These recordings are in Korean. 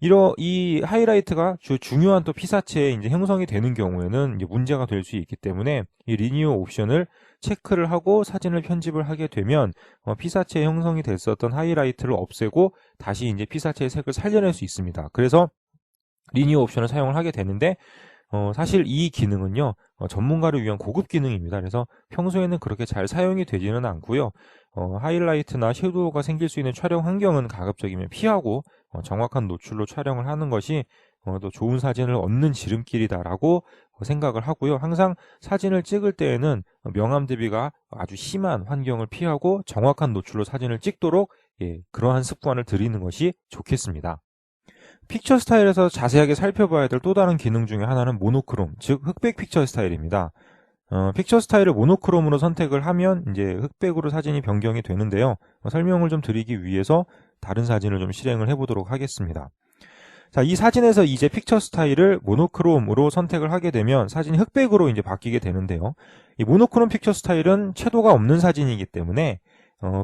이 하이라이트가 중요한 또 피사체에 이제 형성이 되는 경우에는 이제 문제가 될 수 있기 때문에 이 리니어 옵션을 체크를 하고 사진을 편집을 하게 되면 피사체에 형성이 됐었던 하이라이트를 없애고 다시 이제 피사체의 색을 살려낼 수 있습니다. 그래서 리니어 옵션을 사용을 하게 되는데 사실 이 기능은요, 전문가를 위한 고급 기능입니다. 그래서 평소에는 그렇게 잘 사용이 되지는 않고요. 하이라이트나 섀도우가 생길 수 있는 촬영 환경은 가급적이면 피하고 정확한 노출로 촬영을 하는 것이 또 좋은 사진을 얻는 지름길이다라고 생각을 하고요. 항상 사진을 찍을 때에는 명암 대비가 아주 심한 환경을 피하고 정확한 노출로 사진을 찍도록 그러한 습관을 들이는 것이 좋겠습니다. 픽처 스타일에서 자세하게 살펴봐야 될 또 다른 기능 중에 하나는 모노크롬, 즉 흑백 픽처 스타일입니다. 픽처 스타일을 모노크롬으로 선택을 하면 이제 흑백으로 사진이 변경이 되는데요. 설명을 좀 드리기 위해서 다른 사진을 좀 실행을 해보도록 하겠습니다. 자, 이 사진에서 이제 픽처 스타일을 모노크롬으로 선택을 하게 되면 사진이 흑백으로 이제 바뀌게 되는데요. 이 모노크롬 픽처 스타일은 채도가 없는 사진이기 때문에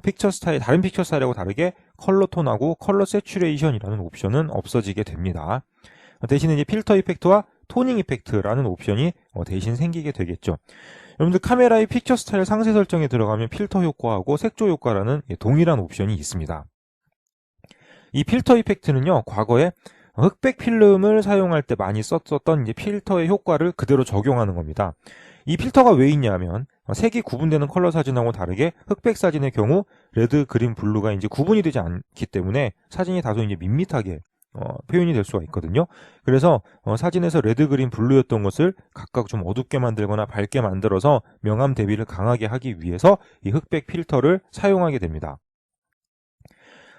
픽처 스타일, 다른 픽처 스타일하고 다르게 컬러 톤하고 컬러 세츄레이션이라는 옵션은 없어지게 됩니다. 대신에 이제 필터 이펙트와 토닝 이펙트라는 옵션이 대신 생기게 되겠죠. 여러분들 카메라의 픽처 스타일 상세 설정에 들어가면 필터 효과하고 색조 효과라는 동일한 옵션이 있습니다. 이 필터 이펙트는요, 과거에 흑백 필름을 사용할 때 많이 썼었던 이제 필터의 효과를 그대로 적용하는 겁니다. 이 필터가 왜 있냐면 색이 구분되는 컬러 사진하고 다르게 흑백 사진의 경우 레드, 그린, 블루가 이제 구분이 되지 않기 때문에 사진이 다소 이제 밋밋하게 표현이 될 수가 있거든요. 그래서 사진에서 레드, 그린, 블루였던 것을 각각 좀 어둡게 만들거나 밝게 만들어서 명암 대비를 강하게 하기 위해서 이 흑백 필터를 사용하게 됩니다.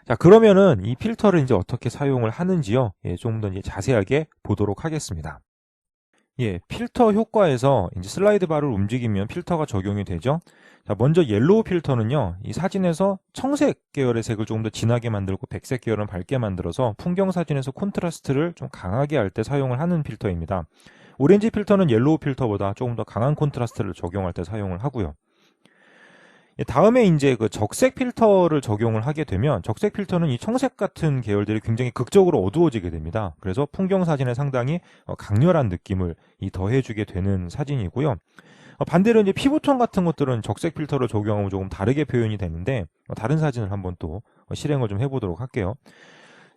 자, 그러면은 이 필터를 이제 어떻게 사용을 하는지요? 좀 더 이제 자세하게 보도록 하겠습니다. 필터 효과에서 이제 슬라이드 바를 움직이면 필터가 적용이 되죠. 자, 먼저 옐로우 필터는요, 이 사진에서 청색 계열의 색을 조금 더 진하게 만들고 백색 계열은 밝게 만들어서 풍경 사진에서 콘트라스트를 좀 강하게 할 때 사용을 하는 필터입니다. 오렌지 필터는 옐로우 필터보다 조금 더 강한 콘트라스트를 적용할 때 사용을 하고요. 다음에 이제 그 적색 필터를 적용을 하게 되면 적색 필터는 이 청색 같은 계열들이 굉장히 극적으로 어두워지게 됩니다. 그래서 풍경 사진에 상당히 강렬한 느낌을 더해주게 되는 사진이고요. 반대로 이제 피부톤 같은 것들은 적색 필터를 적용하면 조금 다르게 표현이 되는데 다른 사진을 한번 또 실행을 좀 해보도록 할게요.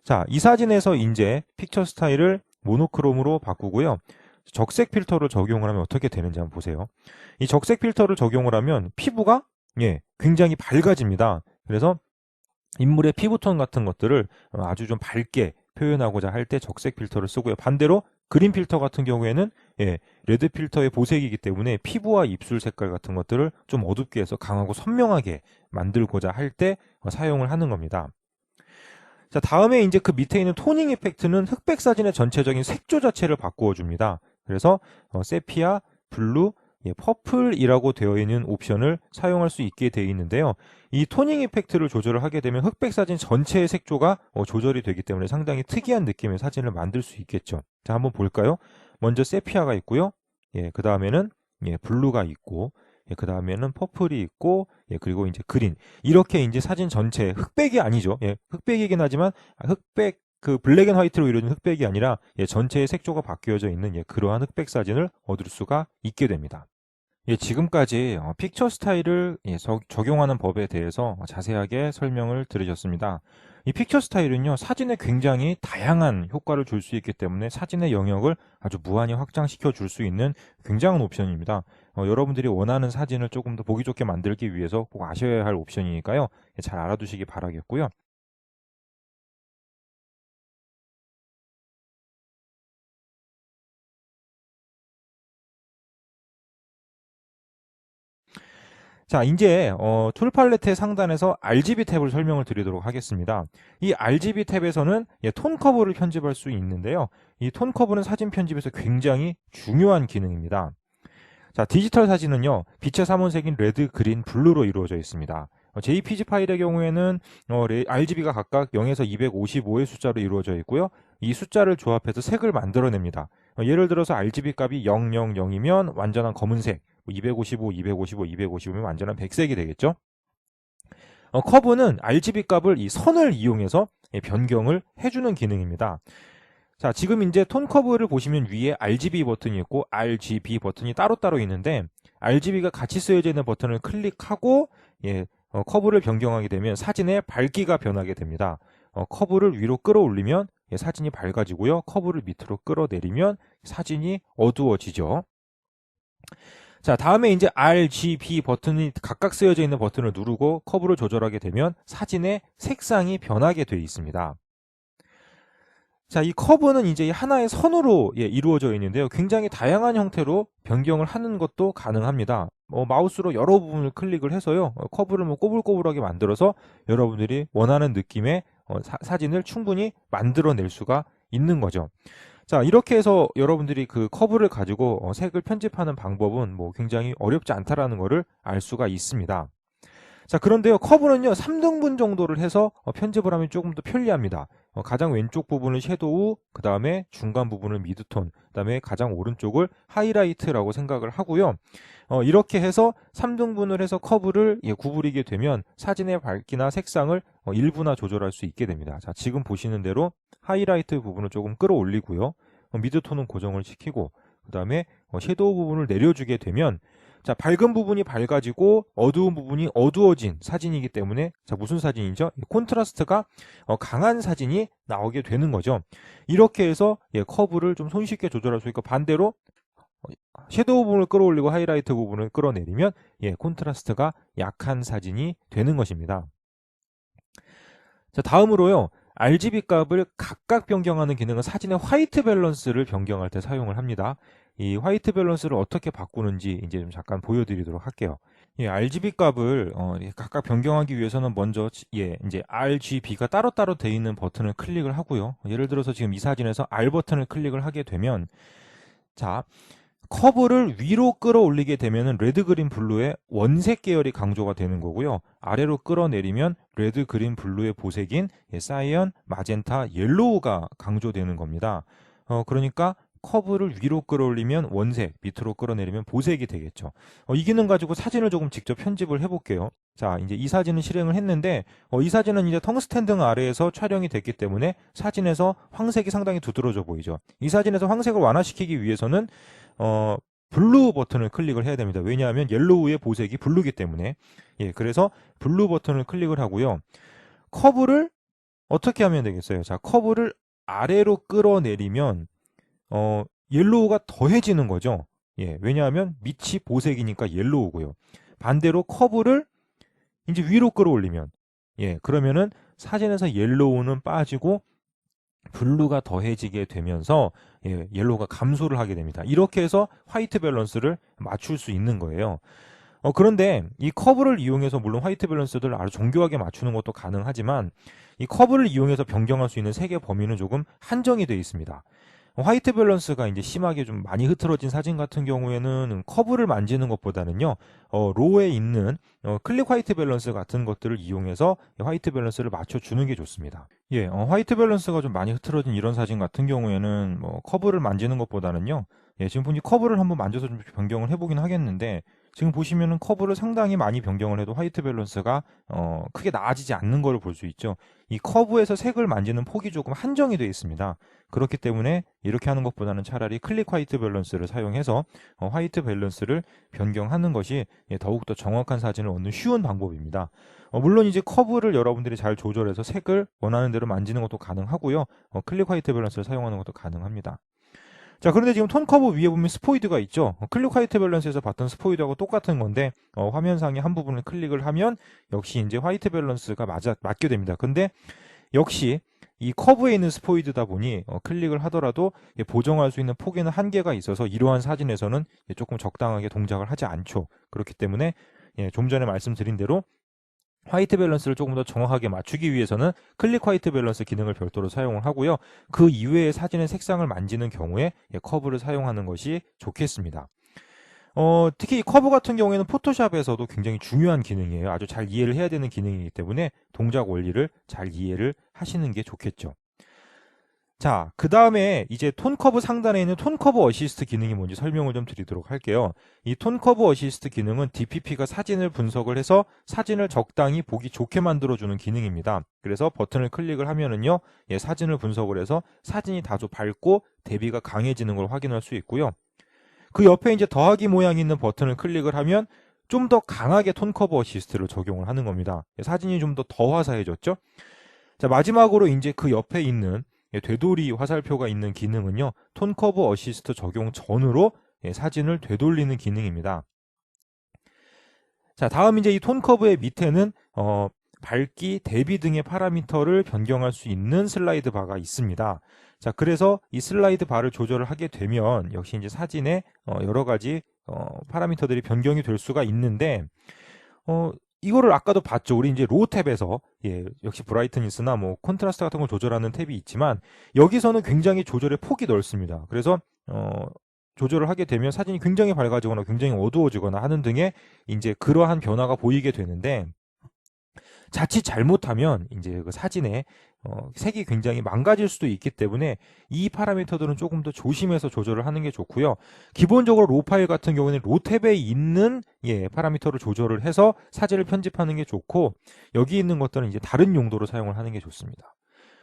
자, 이 사진에서 이제 픽처 스타일을 모노크롬으로 바꾸고요. 적색 필터를 적용을 하면 어떻게 되는지 한번 보세요. 이 적색 필터를 적용을 하면 피부가 굉장히 밝아집니다. 그래서 인물의 피부톤 같은 것들을 아주 좀 밝게 표현하고자 할 때 적색 필터를 쓰고요. 반대로 그린 필터 같은 경우에는 레드 필터의 보색이기 때문에 피부와 입술 색깔 같은 것들을 좀 어둡게 해서 강하고 선명하게 만들고자 할 때 사용을 하는 겁니다. 자, 다음에 이제 그 밑에 있는 토닝 이펙트는 흑백 사진의 전체적인 색조 자체를 바꾸어 줍니다. 그래서 세피아, 블루, 퍼플이라고 되어 있는 옵션을 사용할 수 있게 되어 있는데요. 이 토닝 이펙트를 조절을 하게 되면 흑백 사진 전체의 색조가 조절이 되기 때문에 상당히 특이한 느낌의 사진을 만들 수 있겠죠. 자, 한번 볼까요? 먼저 세피아가 있고요. 그 다음에는 블루가 있고, 그 다음에는 퍼플이 있고, 그리고 이제 그린. 이렇게 이제 사진 전체 흑백이 아니죠. 흑백이긴 하지만 흑백 그 블랙 앤 화이트로 이루어진 흑백이 아니라 전체의 색조가 바뀌어져 있는 그러한 흑백 사진을 얻을 수가 있게 됩니다. 지금까지 픽처 스타일을 적용하는 법에 대해서 자세하게 설명을 드리셨습니다. 이 픽처 스타일은요, 사진에 굉장히 다양한 효과를 줄 수 있기 때문에 사진의 영역을 아주 무한히 확장시켜 줄 수 있는 굉장한 옵션입니다. 여러분들이 원하는 사진을 조금 더 보기 좋게 만들기 위해서 꼭 아셔야 할 옵션이니까요. 잘 알아두시기 바라겠고요. 자, 이제 툴 팔레트의 상단에서 RGB 탭을 설명을 드리도록 하겠습니다. 이 RGB 탭에서는 톤 커브를 편집할 수 있는데요. 이 톤 커브는 사진 편집에서 굉장히 중요한 기능입니다. 자, 디지털 사진은요, 빛의 삼원색인 레드, 그린, 블루로 이루어져 있습니다. JPG 파일의 경우에는 RGB가 각각 0에서 255의 숫자로 이루어져 있고요. 이 숫자를 조합해서 색을 만들어냅니다. 예를 들어서 RGB 값이 000이면 완전한 검은색, 255, 255, 255면 완전한 백색이 되겠죠. 커브는 RGB 값을 이 선을 이용해서 변경을 해주는 기능입니다. 자, 지금 이제 톤 커브를 보시면 위에 RGB 버튼이 있고 RGB 버튼이 따로따로 있는데 RGB가 같이 쓰여져 있는 버튼을 클릭하고 커브를 변경하게 되면 사진의 밝기가 변하게 됩니다. 커브를 위로 끌어올리면 사진이 밝아지고요. 커브를 밑으로 끌어내리면 사진이 어두워지죠. 자, 다음에 이제 RGB 버튼이 각각 쓰여져 있는 버튼을 누르고 커브를 조절하게 되면 사진의 색상이 변하게 되어 있습니다. 자, 이 커브는 이제 하나의 선으로 이루어져 있는데요. 굉장히 다양한 형태로 변경을 하는 것도 가능합니다. 마우스로 여러 부분을 클릭을 해서요. 커브를 꼬불꼬불하게 만들어서 여러분들이 원하는 느낌의 사진을 충분히 만들어낼 수가 있는 거죠. 자, 이렇게 해서 여러분들이 그 커브를 가지고 색을 편집하는 방법은 굉장히 어렵지 않다라는 것을 알 수가 있습니다. 자, 그런데요, 커브는요 3등분 정도를 해서 편집을 하면 조금 더 편리합니다. 가장 왼쪽 부분을 섀도우, 그 다음에 중간 부분을 미드톤, 그 다음에 가장 오른쪽을 하이라이트라고 생각을 하고요. 이렇게 해서 3등분을 해서 커브를 구부리게 되면 사진의 밝기나 색상을 일부나 조절할 수 있게 됩니다. 자, 지금 보시는 대로 하이라이트 부분을 조금 끌어올리고요. 미드톤은 고정을 시키고, 그 다음에 섀도우 부분을 내려주게 되면 자, 밝은 부분이 밝아지고 어두운 부분이 어두워진 사진이기 때문에 자, 무슨 사진이죠? 콘트라스트가 강한 사진이 나오게 되는 거죠. 이렇게 해서 커브를 좀 손쉽게 조절할 수 있고, 반대로 섀도우 부분을 끌어올리고 하이라이트 부분을 끌어내리면 콘트라스트가 약한 사진이 되는 것입니다. 자, 다음으로요. RGB 값을 각각 변경하는 기능은 사진의 화이트 밸런스를 변경할 때 사용을 합니다. 이 화이트 밸런스를 어떻게 바꾸는지 이제 좀 잠깐 보여드리도록 할게요. RGB 값을 각각 변경하기 위해서는 먼저 이제 RGB가 따로따로 되어 있는 버튼을 클릭을 하고요. 예를 들어서 지금 이 사진에서 R 버튼을 클릭을 하게 되면 자, 커브를 위로 끌어올리게 되면 레드, 그린, 블루의 원색 계열이 강조가 되는 거고요. 아래로 끌어내리면 레드, 그린, 블루의 보색인 사이언, 마젠타, 옐로우가 강조되는 겁니다. 그러니까 커브를 위로 끌어올리면 원색, 밑으로 끌어내리면 보색이 되겠죠. 이 기능 가지고 사진을 조금 직접 편집을 해볼게요. 자, 이제 이 사진을 실행을 했는데 이 사진은 이제 텅스텐 등 아래에서 촬영이 됐기 때문에 사진에서 황색이 상당히 두드러져 보이죠. 이 사진에서 황색을 완화시키기 위해서는 블루 버튼을 클릭을 해야 됩니다. 왜냐하면 옐로우의 보색이 블루기 때문에. 그래서 블루 버튼을 클릭을 하고요. 커브를 어떻게 하면 되겠어요? 자, 커브를 아래로 끌어내리면 옐로우가 더해지는 거죠. 왜냐하면 밑이 보색이니까 옐로우고요. 반대로 커브를 이제 위로 끌어올리면 그러면은 사진에서 옐로우는 빠지고 블루가 더해지게 되면서 옐로우가 감소를 하게 됩니다. 이렇게 해서 화이트 밸런스를 맞출 수 있는 거예요. 그런데 이 커브를 이용해서 물론 화이트 밸런스를 아주 정교하게 맞추는 것도 가능하지만 이 커브를 이용해서 변경할 수 있는 색의 범위는 조금 한정이 되어 있습니다. 화이트 밸런스가 이제 심하게 좀 많이 흐트러진 사진 같은 경우에는 커브를 만지는 것보다는요, 로우에 있는 클릭 화이트 밸런스 같은 것들을 이용해서 화이트 밸런스를 맞춰주는 게 좋습니다. 화이트 밸런스가 좀 많이 흐트러진 이런 사진 같은 경우에는 커브를 만지는 것보다는요, 지금 보니 커브를 한번 만져서 좀 변경을 해보긴 하겠는데, 지금 보시면은 커브를 상당히 많이 변경을 해도 화이트 밸런스가 크게 나아지지 않는 것을 볼 수 있죠. 이 커브에서 색을 만지는 폭이 조금 한정이 되어 있습니다. 그렇기 때문에 이렇게 하는 것보다는 차라리 클릭 화이트 밸런스를 사용해서 화이트 밸런스를 변경하는 것이 더욱더 정확한 사진을 얻는 쉬운 방법입니다. 물론 이제 커브를 여러분들이 잘 조절해서 색을 원하는 대로 만지는 것도 가능하고요. 클릭 화이트 밸런스를 사용하는 것도 가능합니다. 자, 그런데 지금 톤 커브 위에 보면 스포이드가 있죠. 클릭 화이트 밸런스에서 봤던 스포이드하고 똑같은 건데 화면상의 한 부분을 클릭을 하면 역시 이제 화이트 밸런스가 맞게 됩니다. 근데 역시 이 커브에 있는 스포이드다 보니 클릭을 하더라도 보정할 수 있는 폭에는 한계가 있어서 이러한 사진에서는 조금 적당하게 동작을 하지 않죠. 그렇기 때문에 좀 전에 말씀드린 대로 화이트 밸런스를 조금 더 정확하게 맞추기 위해서는 클릭 화이트 밸런스 기능을 별도로 사용을 하고요. 그 이외의 사진의 색상을 만지는 경우에 커브를 사용하는 것이 좋겠습니다. 특히 이 커브 같은 경우에는 포토샵에서도 굉장히 중요한 기능이에요. 아주 잘 이해를 해야 되는 기능이기 때문에 동작 원리를 잘 이해를 하시는 게 좋겠죠. 자, 그 다음에 이제 톤 커브 상단에 있는 톤 커브 어시스트 기능이 뭔지 설명을 좀 드리도록 할게요. 이 톤 커브 어시스트 기능은 DPP가 사진을 분석을 해서 사진을 적당히 보기 좋게 만들어주는 기능입니다. 그래서 버튼을 클릭을 하면은요, 예, 사진을 분석을 해서 사진이 다소 밝고 대비가 강해지는 걸 확인할 수 있고요. 그 옆에 이제 더하기 모양이 있는 버튼을 클릭을 하면 좀 더 강하게 톤 커브 어시스트를 적용을 하는 겁니다. 예, 사진이 좀 더 화사해졌죠? 자, 마지막으로 이제 그 옆에 있는 되돌이 화살표가 있는 기능은요, 톤 커브 어시스트 적용 전으로 사진을 되돌리는 기능입니다. 자, 다음 이제 이 톤 커브의 밑에는 밝기, 대비 등의 파라미터를 변경할 수 있는 슬라이드 바가 있습니다. 자, 그래서 이 슬라이드 바를 조절을 하게 되면 역시 이제 사진에 여러 가지 파라미터들이 변경이 될 수가 있는데 이거를 아까도 봤죠. 우리 이제 로우 탭에서 역시 브라이트니스나 뭐 콘트라스트 같은 걸 조절하는 탭이 있지만 여기서는 굉장히 조절의 폭이 넓습니다. 그래서 조절을 하게 되면 사진이 굉장히 밝아지거나 굉장히 어두워지거나 하는 등의 이제 그러한 변화가 보이게 되는데 자칫 잘못하면 이제 그 사진의 색이 굉장히 망가질 수도 있기 때문에 이 파라미터들은 조금 더 조심해서 조절을 하는 게 좋고요. 기본적으로 로 파일 같은 경우는 로 탭에 있는 파라미터를 조절을 해서 사진을 편집하는 게 좋고 여기 있는 것들은 이제 다른 용도로 사용을 하는 게 좋습니다.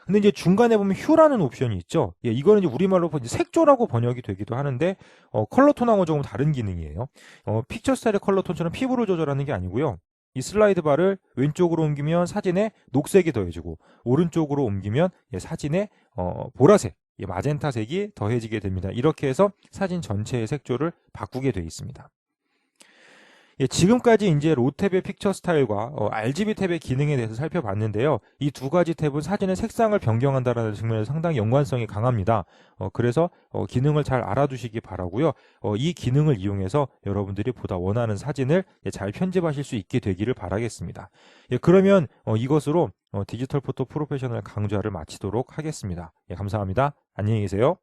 근데 이제 중간에 보면 휴라는 옵션이 있죠. 이거는 이제 우리말로 색조라고 번역이 되기도 하는데 컬러 톤하고 조금 다른 기능이에요. 픽처 스타일의 컬러 톤처럼 피부를 조절하는 게 아니고요. 이 슬라이드 바를 왼쪽으로 옮기면 사진에 녹색이 더해지고 오른쪽으로 옮기면 사진에 보라색, 마젠타색이 더해지게 됩니다. 이렇게 해서 사진 전체의 색조를 바꾸게 되어 있습니다. 지금까지 이제 로 탭의 픽처 스타일과 RGB 탭의 기능에 대해서 살펴봤는데요. 이 두 가지 탭은 사진의 색상을 변경한다는 측면에서 상당히 연관성이 강합니다. 그래서 기능을 잘 알아두시기 바라고요. 이 기능을 이용해서 여러분들이 보다 원하는 사진을 잘 편집하실 수 있게 되기를 바라겠습니다. 그러면 이것으로 디지털 포토 프로페셔널 강좌를 마치도록 하겠습니다. 감사합니다. 안녕히 계세요.